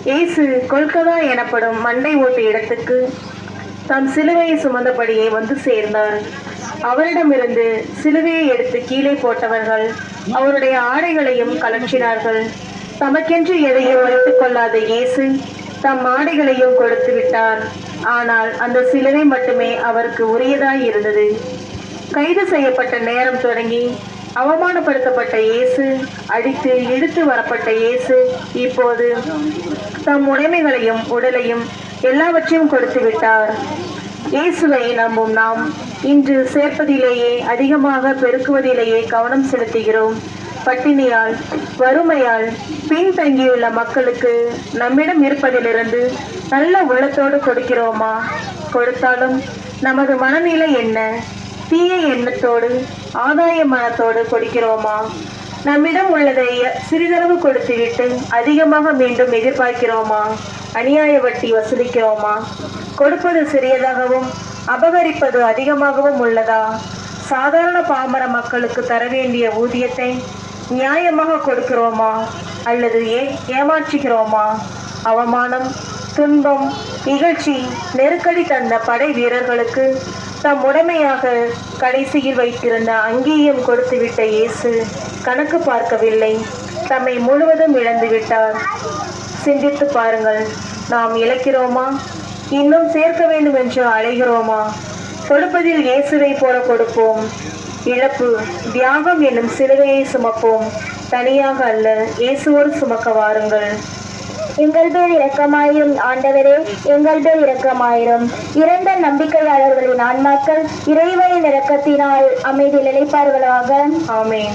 இயேசு கொல்கதா எனப்படும் மண்டை ஓட்டு இடத்துக்கு தம் சிலுவையை சுமந்தபடியே வந்து சேர்ந்தார். அவரிடமிருந்து சிலுவையை எடுத்து கீழே போட்டவர்கள் அவருடைய ஆடைகளையும் கலற்றினார்கள். தமக்கென்று எதையும் வைத்துக் கொள்ளாத இயேசு தம் ஆடைகளையும் கொடுத்து விட்டார். ஆனால் அந்த சிலுவை மட்டுமே அவருக்கு உரியதாய் இருந்தது. கைது செய்யப்பட்ட நேரம் தொடங்கி அவமானப்படுத்தப்பட்ட இயேசு, அடித்து இழுத்து வரப்பட்ட இயேசு இப்போது தம் உடைமைகளையும் உடலையும் எல்லாவற்றையும் கொடுத்து விட்டார். இயேசுவை நம்பும் நாம் இன்று சேர்ப்பதிலேயே அதிகமாக பெருக்குவதிலேயே கவனம் செலுத்துகிறோம். பட்டினியால் வறுமையால் பின்தங்கியுள்ள மக்களுக்கு நம்மிடம் இருப்பதிலிருந்து நல்ல உள்ளத்தோடு கொடுக்கிறோமா? கொடுத்தாலும் நமது மனநிலை என்ன? தீய எண்ணத்தோடு ஆதாய மனத்தோடு கொடுக்கிறோமா? நம்மிடம் உள்ளதை சிறிதளவு கொடுத்துவிட்டு அதிகமாக மீண்டும் எதிர்பார்க்கிறோமா? அநியாய வட்டி வசூலிக்கிறோமா? கொடுப்பது சிறியதாகவும் அபகரிப்பது அதிகமாகவும் உள்ளதா? சாதாரண பாமர மக்களுக்கு தர வேண்டிய ஊதியத்தை நியாயமாக கொடுக்கிறோமா அல்லது ஏமாற்றுகிறோமா? அவமானம், துன்பம், இகழ்ச்சி, நெருக்கடி தந்த படை வீரர்களுக்கு தம் உடைமையாக கடைசியில் வைத்திருந்த அங்கேயும் கொடுத்துவிட்ட இயேசு கணக்கு பார்க்கவில்லை. தம்மை முழுவதும் இழந்து விட்டார். சிந்தித்து பாருங்கள். நாம் இழக்கிறோமா? இன்னும் சேர்க்க வேண்டும் என்று அழைகிறோமா? கொடுப்பதில் இயேசுவை போல கொடுப்போம். இழப்பு, தியாகம் என்னும் சிலுவையை சுமப்போம். தனியாக அல்ல, இயேசுவோடு சுமக்க வாருங்கள். எங்கள் பேர் இரக்கமாயிரும் ஆண்டவரே, எங்கள் பேர் இரக்கமாயிரும். இறந்த நம்பிக்கையாளர்களின் ஆன்மாக்கள் இறைவனின் இரக்கத்தினால் அமைதி நிலைப்பார்களாக. ஆமென்.